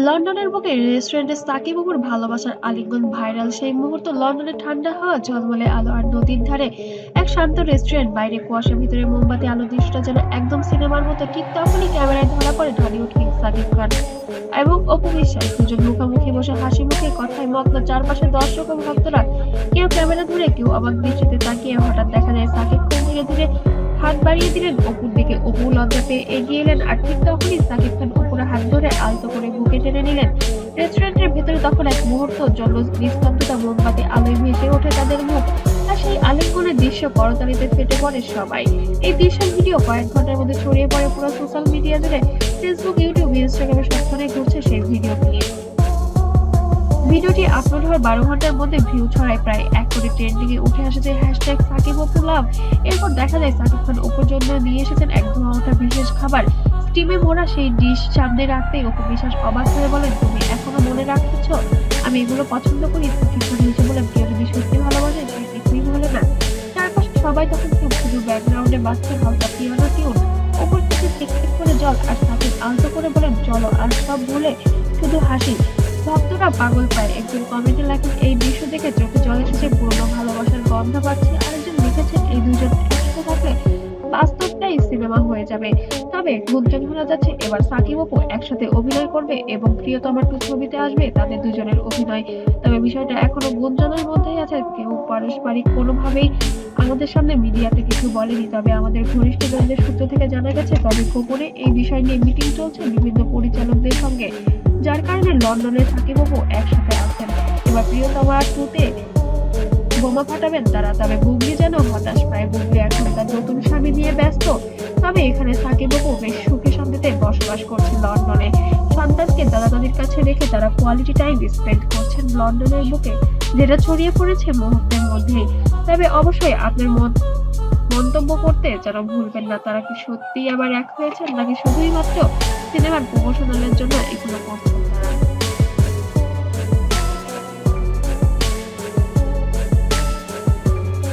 লন্ডনের বুকে রেস্টুরেন্টে সাকিব বাবুর ভালোবাসার আলিঙ্গন ভাইরাল সেই মুহূর্ত। লন্ডনের ঠান্ডা হাওয়া, ঝলমলে আলো আর নদীর ধারে এক শান্ত রেস্টুরেন্ট, বাইরে কুয়াশা, ভিতরে মোমবাতি আলো, দৃশ্যটা যেন একদম সিনেমার মতো। ঠিক তখনই ক্যামেরায় ধরা পড়ে ঢালিউড কিং সাকিব খান এবং অপু বিশ্বাস। দুজন মুখোমুখি বসে হাসি মুখে কথায় মগ্ন, চারপাশে দর্শক ও ভক্তরা, কেউ ক্যামেরা ধরে, কেউ অবাক দৃষ্টিতে তাকিয়ে। হঠাৎ দেখা যায় সাকিব খান ধীরে ধীরে হাত বাড়িয়ে দিলেন অপুর দিকে। অপু লজ্জা পেয়ে এগিয়ে এলেন, আর ঠিক তখনই সাকিব খান অপুর হাত ধরে আলতো করে বুকে টেনে নিলেন। রেস্টুরেন্টের ভেতরে তখন এক মুহূর্ত জন্য নিস্তব্ধতা, মোমবাতি আলোয় ভেসে ওঠে তাদের মুখ, আর সেই আলিঙ্গনের দৃশ্য করতালিতে ফেটে পড়ে সবাই। এই দৃশ্যের ভিডিও কয়েক ঘন্টার মধ্যে ছড়িয়ে পড়ে পুরো সোশ্যাল মিডিয়া জুড়ে। ফেসবুক, ইউটিউব, ইনস্টাগ্রামে সবখানে ঘুরছে সেই ভিডিও ক্লিপ। ভিডিওটি আপলোড হওয়ার 12 ঘন্টার মধ্যে ভিউ ছড়ায় প্রায় 1 কোটি, ট্রেন্ডিং এ উঠে আসে যে হ্যাশট্যাগ সাকিব অপু লাভ। এরপর দেখা যায় সাকিব খান অপুর জন্য নিয়ে এসেছেন এক ধোঁয়া ওঠা বিশেষ খাবার। স্টিমে মোড়া সেই ডিশ সামনে রাখতেই অপু বিশ্বাস অবাক হয়ে বলেন, তুমি এখনো মনে রাখতেছ আমি এগুলো পছন্দ করি? সাকিব খান হেসে বলেন, কেউ যদি সত্যি ভালোবাসে সে কিছুই ভুলে না। চারপাশে সবাই তখন চুপ, শুধু ব্যাকগ্রাউন্ডে বাজছে হালকা পিয়ানো টিউন। অপুর চোখে টিকটিক করে জল, আর সাকিব আলতো করে বলেন, চলো আর সব ভুলে শুধু হাসি। ভক্তরা পাগল পায়। একজন কমেন্টে লেখেন, এই দৃশ্য দেখে চোখে জল এসেছে, পুরনো ভালোবাসার গন্ধ পাচ্ছে। আরেকজন লিখেছেন, এই দুজন একসাথে থাকলে বাস্তবটাই সিনেমা হয়ে যাবে। তবে গুঞ্জন শোনা যাচ্ছে এবার সাকিব অপু একসাথে অভিনয় করবে এবং প্রিয়তমা টু ছবিতে আসবে তাদের দুজনের অভিনয়। তবে বিষয়টা এখনো গুঞ্জনের মধ্যেই আছে, কেউ পারস্পরিক কোনোভাবেই আমাদের সামনে মিডিয়াতে কিছু বলেনি। তবে আমাদের ঘনিষ্ঠজনদের সূত্র থেকে জানা গেছে, তবে গোপনে এই বিষয় নিয়ে মিটিং চলছে বিভিন্ন পরিচালকদের সঙ্গে, যার কারণে লন্ডনে সাকিব অপু একসাথে আছেন। এবার প্রিয়তমা টুতে বোমা ফাটাবেন তারা। তবে বুবলি যেন হতাশ পায়, বুবলি এখন তার নতুন স্বামী নিয়ে ব্যস্ত। তবে এখানে সাকিব অপু বেশ সুখে শান্তিতে বসবাস করছে লন্ডনে। সন্তানকে দাদা দাদির কাছে রেখে তারা কোয়ালিটি টাইম স্পেন্ড করছেন লন্ডনের বুকে, যেটা ছড়িয়ে পড়েছে মুহূর্তের মধ্যেই। তবে অবশ্যই আপনার মন্তব্য করতে যেন ভুলবেন না, তারা কি সত্যিই আবার এক হয়েছেন নাকি শুধুই মাত্র সিনেমার প্রমোশনালের জন্য এগুলো করছেন।